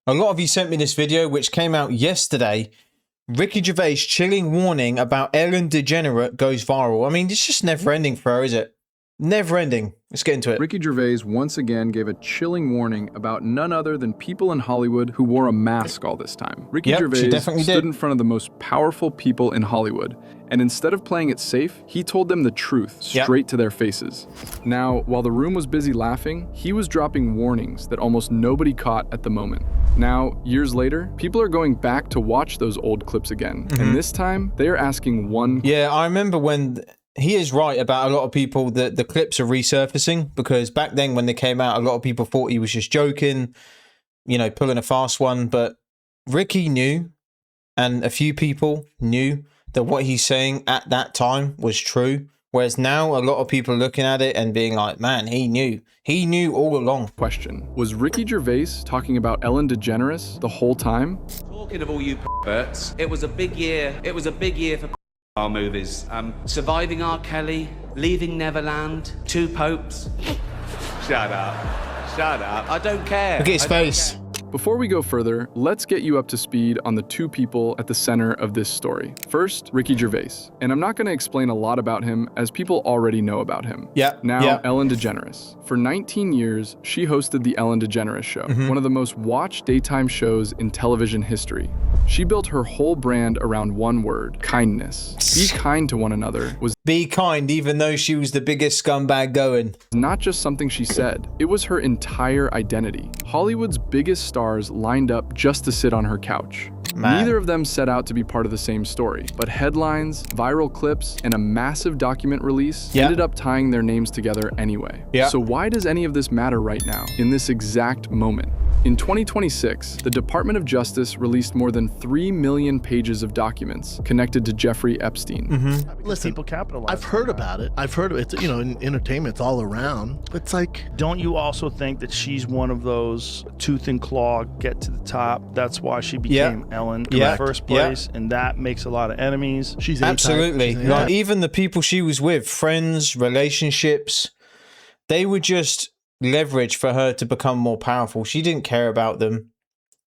A lot of you sent me this video, which came out yesterday. Ricky Gervais chilling warning about Ellen DeGeneres goes viral. I mean, it's just never ending for her, is it? Never ending. Let's get into it. Ricky Gervais once again gave a chilling warning about none other than people in Hollywood who wore a mask all this time. Ricky Gervais stood in front of the most powerful people in Hollywood, and instead of playing it safe, he told them the truth straight to their faces. Now, while the room was busy laughing, he was dropping warnings that almost nobody caught at the moment. Now, years later, people are going back to watch those old clips again, and this time, they are asking one... Yeah, I remember when... He is right about a lot of people that the clips are resurfacing, because back then when they came out, a lot of people thought he was just joking, you know, pulling a fast one. But Ricky knew, and a few people knew, that what he's saying at that time was true. Whereas now a lot of people are looking at it and being like, man, he knew all along. Question: was Ricky Gervais talking about Ellen DeGeneres the whole time? Talking of all you perverts, it was a big year. It was a big year for our movies. Surviving R. Kelly, Leaving Neverland, Two Popes. Shut up. Shut up. I don't care. Look at his face. Before we go further, let's get you up to speed on the two people at the center of this story. First, Ricky Gervais. And I'm not going to explain a lot about him, as people already know about him. Now, Ellen DeGeneres. For 19 years, she hosted The Ellen DeGeneres Show, one of the most watched daytime shows in television history. She built her whole brand around one word: kindness. Be kind to one another was be kind, even though she was the biggest scumbag going. Not just something she said, it was her entire identity. Hollywood's biggest stars lined up just to sit on her couch. Neither of them set out to be part of the same story, but headlines, viral clips, and a massive document release ended up tying their names together anyway. So why does any of this matter right now, in this exact moment? In 2026, the Department of Justice released more than 3 million pages of documents connected to Jeffrey Epstein. Listen, people capitalize. I've heard about it. I've heard of it. You know, in entertainment, it's all around. But it's like, don't you also think that she's one of those tooth and claw, get to the top? That's why she became Ellen in the first place, and that makes a lot of enemies. She's absolutely like, even the people she was with, friends, relationships, they were just leverage for her to become more powerful. She didn't care about them.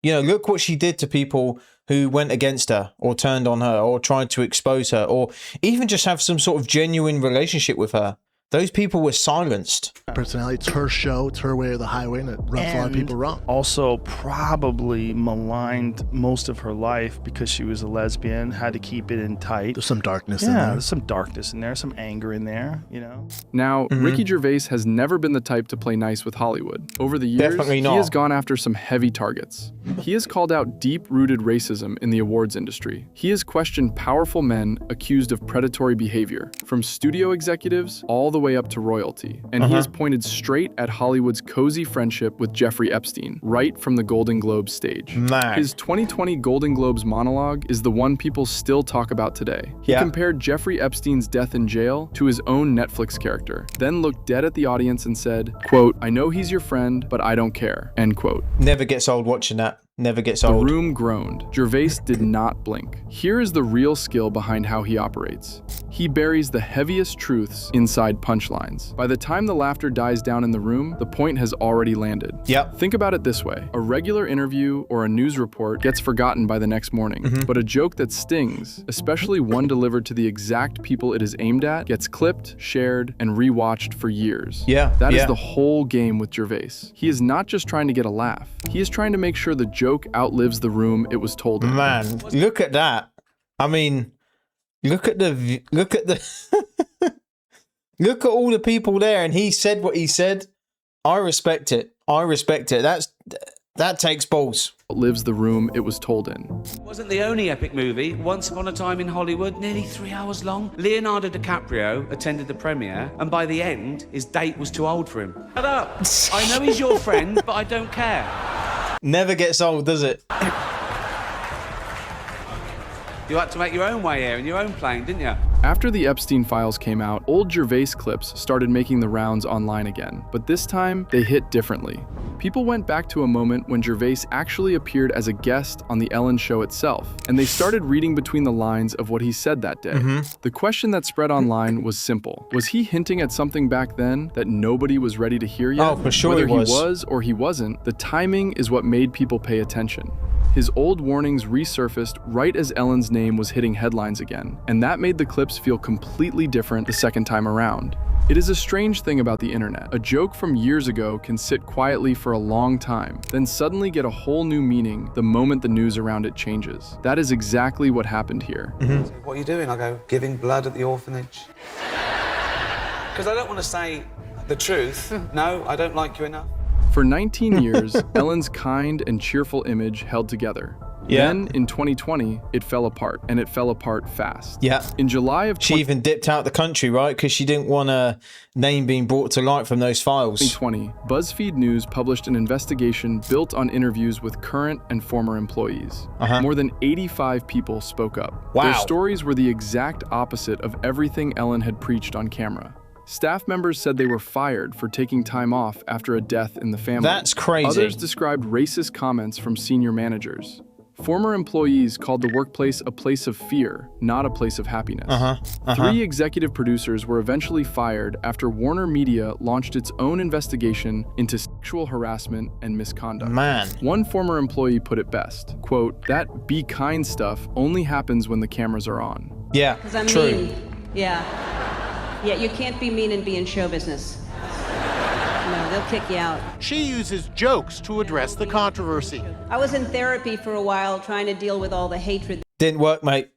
You know, look what she did to people who went against her or turned on her or tried to expose her or even just have some sort of genuine relationship with her. Those people were silenced. Personality, it's her show, it's her way or the highway, and it rubs a lot of people wrong. Also probably maligned most of her life because she was a lesbian, had to keep it in tight. There's some darkness in there. Yeah, there's some darkness in there, some anger in there, you know? Now, Ricky Gervais has never been the type to play nice with Hollywood. Over the years, he has gone after some heavy targets. He has called out deep-rooted racism in the awards industry. He has questioned powerful men accused of predatory behavior, from studio executives all the way up to royalty, and he has pointed straight at Hollywood's cozy friendship with Jeffrey Epstein, right from the Golden Globes stage. His 2020 Golden Globes monologue is the one people still talk about today. He compared Jeffrey Epstein's death in jail to his own Netflix character, then looked dead at the audience and said, quote, "I know he's your friend, but I don't care," end quote. Never gets old watching that. Never gets old. The room groaned. Gervais did not blink. Here is the real skill behind how he operates. He buries the heaviest truths inside punchlines. By the time the laughter dies down in the room, the point has already landed. Think about it this way. A regular interview or a news report gets forgotten by the next morning, but a joke that stings, especially one delivered to the exact people it is aimed at, gets clipped, shared, and rewatched for years. That is the whole game with Gervais. He is not just trying to get a laugh. He is trying to make sure the joke outlives the room it was told in. Man, look at that. I mean, look at the look at all the people there, and he said what he said. I respect it. I respect it. That takes balls. Lives the room it was told in. It wasn't the only epic movie. Once Upon a Time in Hollywood, nearly 3 hours long. Leonardo DiCaprio attended the premiere, and by the end, his date was too old for him. Shut up. I know he's your friend, but I don't care. Never gets old, does it? You had to make your own way here in your own plane, didn't you? After the Epstein files came out, old Gervais clips started making the rounds online again, but this time they hit differently. People went back to a moment when Gervais actually appeared as a guest on the Ellen show itself, and they started reading between the lines of what he said that day. The question that spread online was simple. Was he hinting at something back then that nobody was ready to hear yet? Oh, for sure Whether he was. he was or he wasn't, the timing is what made people pay attention. His old warnings resurfaced right as Ellen's name was hitting headlines again, and that made the clips feel completely different the second time around. It is a strange thing about the internet. A joke from years ago can sit quietly for a long time, then suddenly get a whole new meaning the moment the news around it changes. That is exactly what happened here. What are you doing? I go, giving blood at the orphanage. Because I don't want to say the truth. No, I don't like you enough. For 19 years, Ellen's kind and cheerful image held together. Then, in 2020, it fell apart, and it fell apart fast. In July of she even dipped out the country, right? Because she didn't want a name being brought to light from those files. 2020, BuzzFeed News published an investigation built on interviews with current and former employees. More than 85 people spoke up. Wow. Their stories were the exact opposite of everything Ellen had preached on camera. Staff members said they were fired for taking time off after a death in the family. That's crazy. Others described racist comments from senior managers. Former employees called the workplace a place of fear, not a place of happiness. 3 executive producers were eventually fired after Warner Media launched its own investigation into sexual harassment and misconduct. Man. One former employee put it best, quote, "That be kind stuff only happens when the cameras are on." Yeah, Because I'm true. mean. Yeah, you can't be mean and be in show business. No, they'll kick you out. She uses jokes to address the controversy. I was in therapy for a while trying to deal with all the hatred. Didn't work, mate.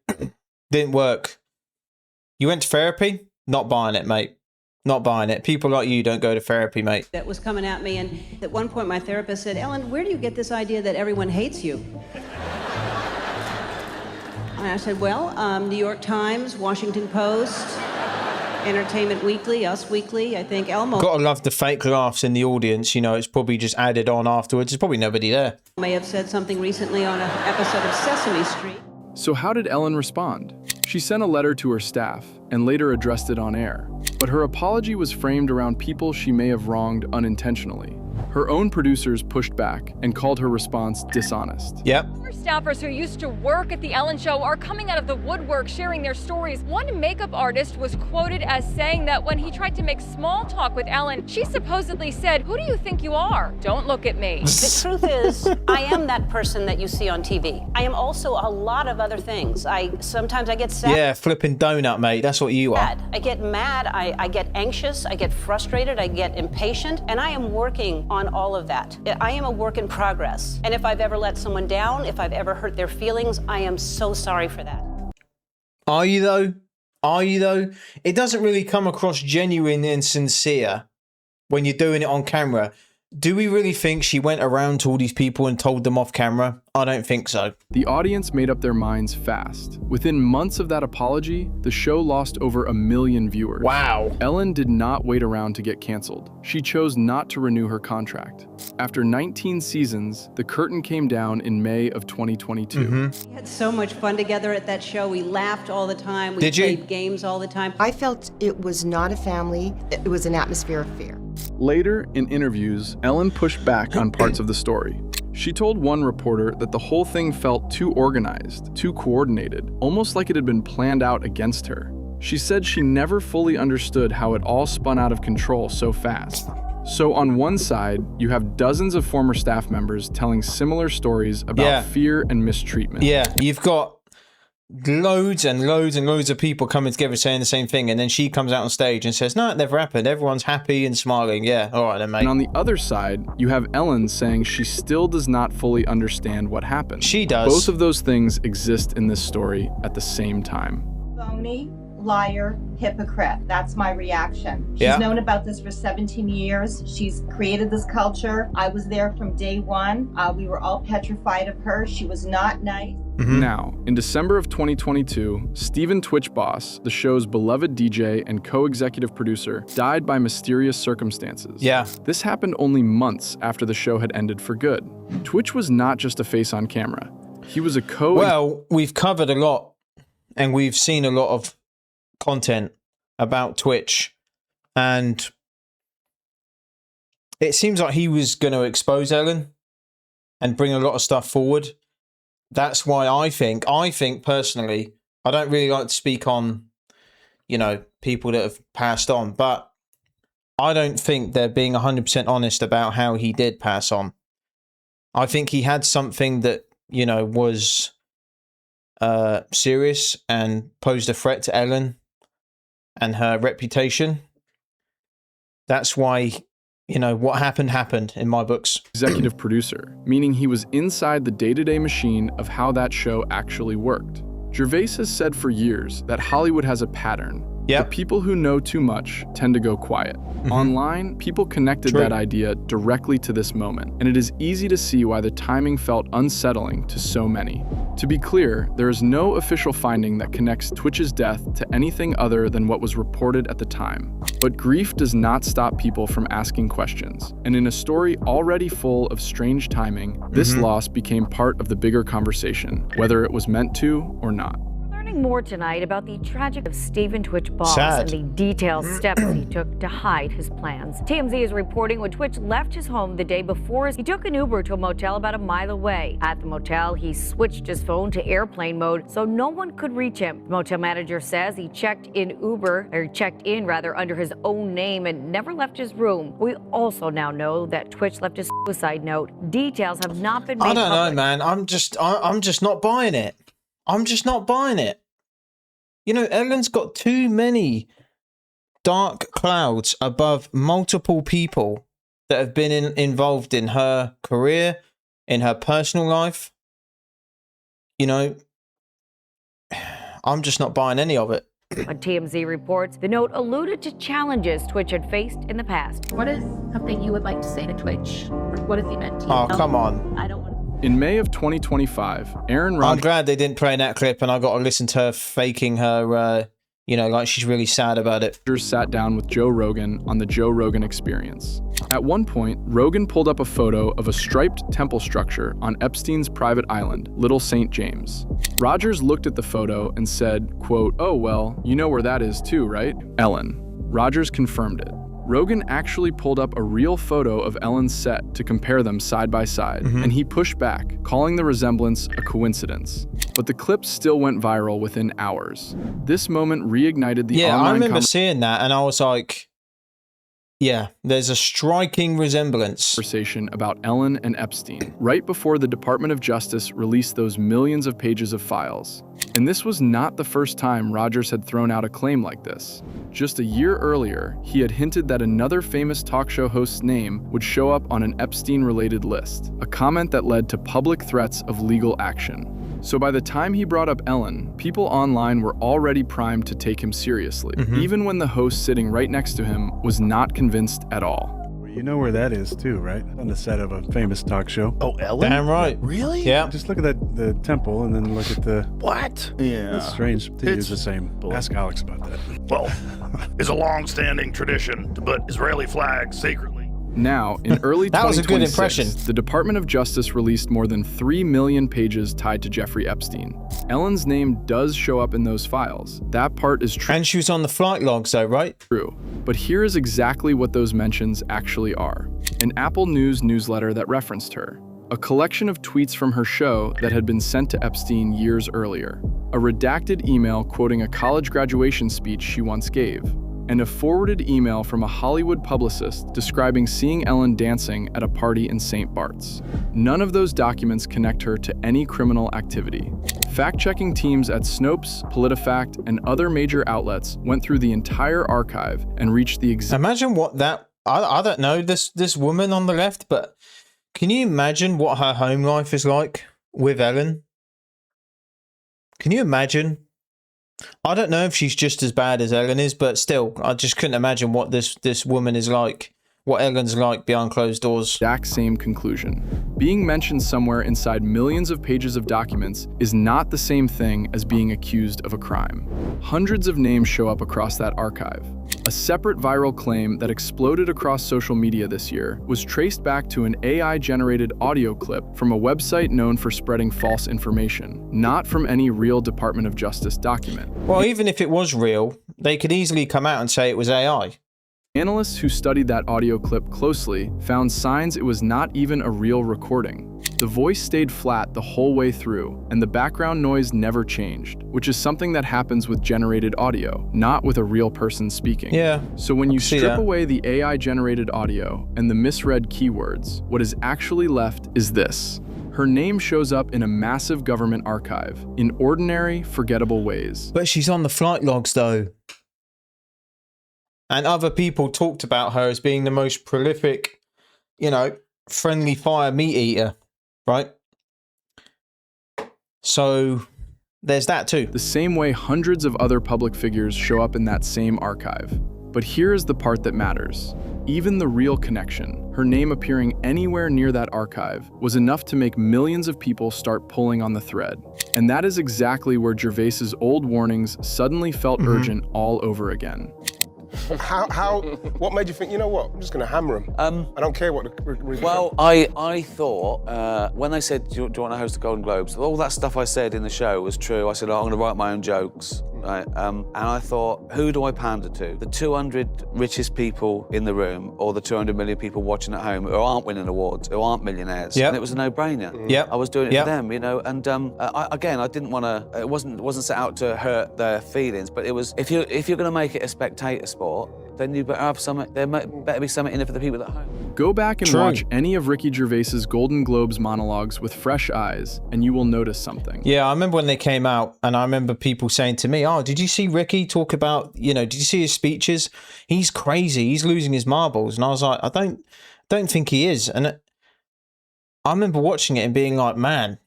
Didn't work. You went to therapy? Not buying it, mate. Not buying it. People like you don't go to therapy, mate. That was coming at me, and at one point my therapist said, "Ellen, where do you get this idea that everyone hates you?" And I said, well, New York Times, Washington Post, Entertainment Weekly, Us Weekly, I think Elmo. Gotta love the fake laughs in the audience. You know, it's probably just added on afterwards. There's probably nobody there. May have said something recently on an episode of Sesame Street. So how did Ellen respond? She sent a letter to her staff and later addressed it on air. But her apology was framed around people she may have wronged unintentionally. Her own producers pushed back and called her response dishonest. Yep. Former staffers who used to work at The Ellen Show are coming out of the woodwork sharing their stories. One makeup artist was quoted as saying that when he tried to make small talk with Ellen, she supposedly said, "Who do you think you are? Don't look at me." The truth is, I am that person that you see on TV. I am also a lot of other things. Sometimes I get sad. Yeah, flipping donut, mate. That's what you are. I get mad, I get anxious, I get frustrated, I get impatient, and I am working on all of that. I am a work in progress. And if I've ever let someone down, if I've ever hurt their feelings, I am so sorry for that. Are you though? Are you though? It doesn't really come across genuine and sincere when you're doing it on camera. Do we really think she went around to all these people and told them off camera? I don't think so. The audience made up their minds fast. Within months of that apology, the show lost over 1 million viewers. Wow. Ellen did not wait around to get canceled. She chose not to renew her contract. After 19 seasons, the curtain came down in May of 2022. We had so much fun together at that show. We laughed all the time. We Did you? played games all the time. I felt it was not a family, it was an atmosphere of fear. Later, in interviews, Ellen pushed back on parts of the story. She told one reporter that the whole thing felt too organized, too coordinated, almost like it had been planned out against her. She said she never fully understood how it all spun out of control so fast. So on one side, you have dozens of former staff members telling similar stories about fear and mistreatment. Yeah, you've got loads and loads and loads of people coming together saying the same thing, and then she comes out on stage and says, no, it never happened. Everyone's happy and smiling. Yeah, all right then, mate. And on the other side, you have Ellen saying she still does not fully understand what happened. She does. Both of those things exist in this story at the same time. Phony, liar, hypocrite. That's my reaction. She's known about this for 17 years. She's created this culture. I was there from day one. We were all petrified of her. She was not nice. Now, in December of 2022, Steven Twitch Boss, the show's beloved DJ and co-executive producer, died by mysterious circumstances. Yeah. This happened only months after the show had ended for good. Twitch was not just a face on camera. He was a Well, we've covered a lot, and we've seen a lot of content about Twitch, and it seems like he was going to expose Ellen and bring a lot of stuff forward. That's why I think personally, I don't really like to speak on, you know, people that have passed on, but I don't think they're being 100% honest about how he did pass on. I think he had something that, you know, was serious and posed a threat to Ellen and her reputation. That's why, you know, what happened in my books. Executive producer, meaning he was inside the day-to-day machine of how that show actually worked. Gervais has said for years that Hollywood has a pattern. Yep. The people who know too much tend to go quiet. Online, people connected that idea directly to this moment, and it is easy to see why the timing felt unsettling to so many. To be clear, there is no official finding that connects Twitch's death to anything other than what was reported at the time. But grief does not stop people from asking questions, and in a story already full of strange timing, this loss became part of the bigger conversation, whether it was meant to or not. More tonight about the tragic of Stephen Twitch Boss and the detailed steps he took to hide his plans. TMZ is reporting when Twitch left his home the day before, he took an Uber to a motel about a mile away. At the motel, he switched his phone to airplane mode so no one could reach him. The motel manager says he checked in under his own name and never left his room. We also now know that Twitch left a suicide note. Details have not been made I don't public. know, man. I'm just not buying it. I'm just not buying it. You know, Ellen's got too many dark clouds above multiple people that have been involved in her career, in her personal life. You know, I'm just not buying any of it. On TMZ reports, the note alluded to challenges Twitch had faced in the past. What is something you would like to say to Twitch? What has he meant to you? Oh, come on. I don't want to. In May of 2025, Aaron Rodgers... I'm glad they didn't play that clip and I got to listen to her faking her, you know, like she's really sad about it. Sat down with Joe Rogan on the Joe Rogan Experience. At one point, Rogan pulled up a photo of a striped temple structure on Epstein's private island, Little St. James. Rodgers looked at the photo and said, quote, "Oh, well, you know where that is too, right?" Ellen. Rodgers confirmed it. Rogan actually pulled up a real photo of Ellen's set to compare them side by side, and he pushed back, calling the resemblance a coincidence. But the clip still went viral within hours. This moment reignited the online I remember seeing that, and I was like, yeah, there's a striking resemblance. Conversation about Ellen and Epstein, right before the Department of Justice released those millions of pages of files. And this was not the first time Rodgers had thrown out a claim like this. Just a year earlier, he had hinted that another famous talk show host's name would show up on an Epstein-related list, a comment that led to public threats of legal action. So by the time he brought up Ellen, people online were already primed to take him seriously, even when the host sitting right next to him was not convinced at all. You know where that is too, right? On the set of a famous talk show. Oh, Ellen? Damn right. Really? Yeah. Just look at the temple and then look at the... What? Yeah. It's strange to use the same. Ask Alex about that. Well, it's a long-standing tradition to put Israeli flags secretly. Now, in early 2026, that was a good impression. The Department of Justice released more than 3 million pages tied to Jeffrey Epstein. Ellen's name does show up in those files. That part is true. And she was on the flight logs though, right? True. But here is exactly what those mentions actually are. An Apple News newsletter that referenced her. A collection of tweets from her show that had been sent to Epstein years earlier. A redacted email quoting a college graduation speech she once gave. And a forwarded email from a Hollywood publicist describing seeing Ellen dancing at a party in St. Bart's. None of those documents connect her to any criminal activity. Fact-checking teams at Snopes, PolitiFact, and other major outlets went through the entire archive and reached the exact... Imagine what that... I don't know this woman on the left, but can you imagine what her home life is like with Ellen? Can you imagine? I don't know if she's just as bad as Ellen is, but still, I just couldn't imagine what this woman is like, what Ellen's like behind closed doors. Exact same conclusion. Being mentioned somewhere inside millions of pages of documents is not the same thing as being accused of a crime. Hundreds of names show up across that archive. A separate viral claim that exploded across social media this year was traced back to an AI-generated audio clip from a website known for spreading false information, not from any real Department of Justice document. Well, even if it was real, They could easily come out and say it was AI. Analysts who studied that audio clip closely found signs it was not even a real recording. The voice stayed flat the whole way through, and the background noise never changed, which is something that happens with generated audio, not with a real person speaking. Yeah. So when you strip away the AI-generated audio and the misread keywords, what is actually left is this. Her name shows up in a massive government archive, in ordinary, forgettable ways. But she's on the flight logs, though. And other people talked about her as being the most prolific, you know, friendly fire meat eater, right? So there's that too. The same way hundreds of other public figures show up in that same archive. But here is the part that matters. Even the real connection, her name appearing anywhere near that archive, was enough to make millions of people start pulling on the thread. And that is exactly where Gervais's old warnings suddenly felt urgent all over again. What made you think, you know what, I'm just going to hammer him? I don't care what the... Well, I thought, when they said, do you want to host the Golden Globes, all that stuff I said in the show was true. I said, I'm going to write my own jokes. Right? And I thought, who do I pander to? The 200 richest people in the room, or the 200 million people watching at home who aren't winning awards, who aren't millionaires. Yep. And it was a no-brainer. Yep. I was doing it for them, you know. And I didn't want to. It wasn't set out to hurt their feelings, but it was. If you're going to make it a spectator sport, then you better have something. There better be something in it for the people at home. Go back and watch any of Ricky Gervais's Golden Globes monologues with fresh eyes, and you will notice something. Yeah, I remember when they came out, and I remember people saying to me, "Oh, did you see Ricky talk about? You know, did you see his speeches? He's crazy. He's losing his marbles." And I was like, I don't think he is. And I remember watching it and being like, man,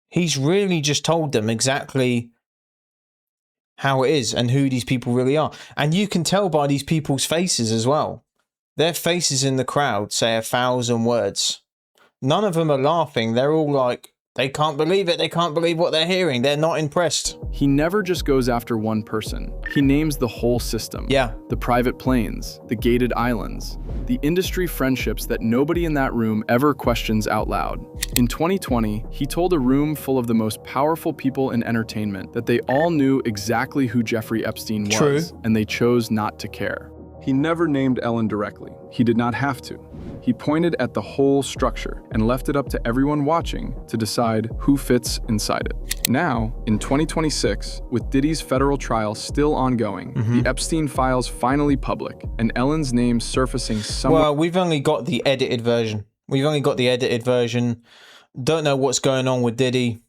he's really just told them exactly how it is and who these people really are. And you can tell by these people's faces as well. Their faces in the crowd say 1,000 words. None of them are laughing. They're all like, they can't believe it. They can't believe what they're hearing. They're not impressed. He never just goes after one person. He names the whole system. Yeah. The private planes, the gated islands, the industry friendships that nobody in that room ever questions out loud. In 2020, he told a room full of the most powerful people in entertainment that they all knew exactly who Jeffrey Epstein was, and they chose not to care. He never named Ellen directly. He did not have to. He pointed at the whole structure and left it up to everyone watching to decide who fits inside it. Now, in 2026, with Diddy's federal trial still ongoing, the Epstein files finally public, and Ellen's name surfacing somewhere. Well, we've only got the edited version. Don't know what's going on with Diddy.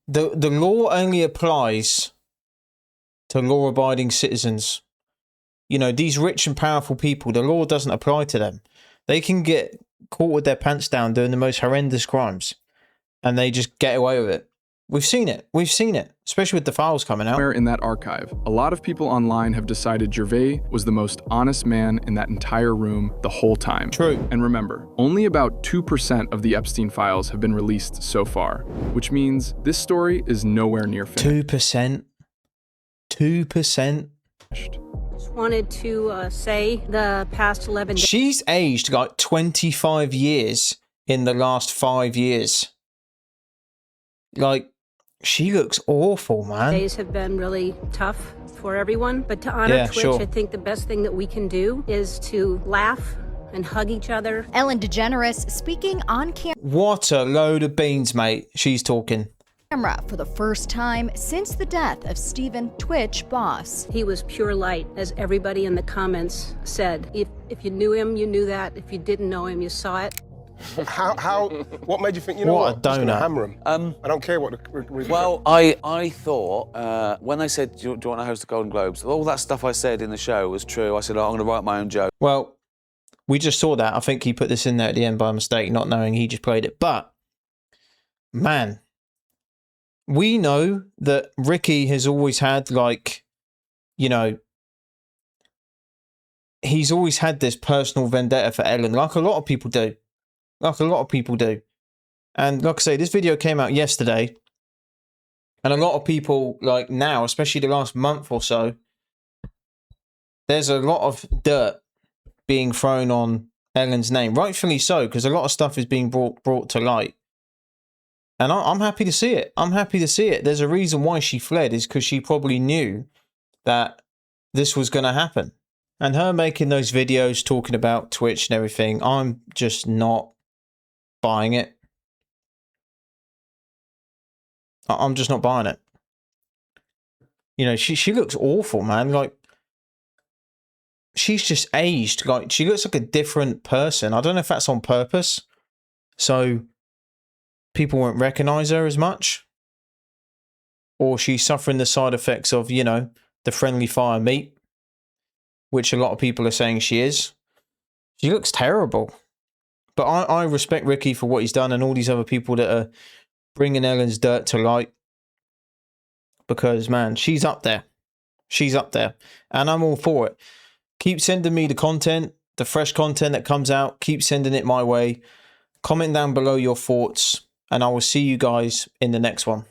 The law only applies to law-abiding citizens. You know, these rich and powerful people, the law doesn't apply to them. They can get caught with their pants down doing the most horrendous crimes, and they just get away with it. We've seen it, especially with the files coming out. In that archive, a lot of people online have decided Gervais was the most honest man in that entire room the whole time. True. And remember, only about 2% of the Epstein files have been released so far, which means this story is nowhere near finished. 2%. 2%. Just wanted to say the past 11 days. She's aged like 25 years in the last 5 years. Like, she looks awful, man. Days have been really tough for everyone, but to honor Twitch, I think the best thing that we can do is to laugh and hug each other. Ellen DeGeneres speaking on camera. What a load of beans, mate. She's talking. For the first time since the death of Stephen Twitch Boss. He was pure light, as everybody in the comments said. If you knew him, you knew that. If you didn't know him, you saw it. What made you think, you know what, a donut. I'm just going to hammer him? I don't care what the... Well, I thought, when they said, do you want to host the Golden Globes, all that stuff I said in the show was true. I said, I'm going to write my own joke. Well, we just saw that. I think he put this in there at the end by mistake, not knowing he just played it. But, man, we know that Ricky has always had, like, you know, he's always had this personal vendetta for Ellen, like a lot of people do. And like I say, this video came out yesterday, and a lot of people, like now, especially the last month or so, there's a lot of dirt being thrown on Ellen's name, rightfully so, because a lot of stuff is being brought to light. And I'm happy to see it. I'm happy to see it. There's a reason why she fled, is because she probably knew that this was going to happen. And her making those videos talking about Twitch and everything, I'm just not buying it. I'm just not buying it. You know, she looks awful, man. Like, she's just aged. Like, she looks like a different person. I don't know if that's on purpose, so people won't recognize her as much, or she's suffering the side effects of, you know, the friendly fire meat, which a lot of people are saying she is. She looks terrible. But I respect Ricky for what he's done, and all these other people that are bringing Ellen's dirt to light, because, man, she's up there. She's up there, and I'm all for it. Keep sending me the content, the fresh content that comes out. Keep sending it my way. Comment down below your thoughts, and I will see you guys in the next one.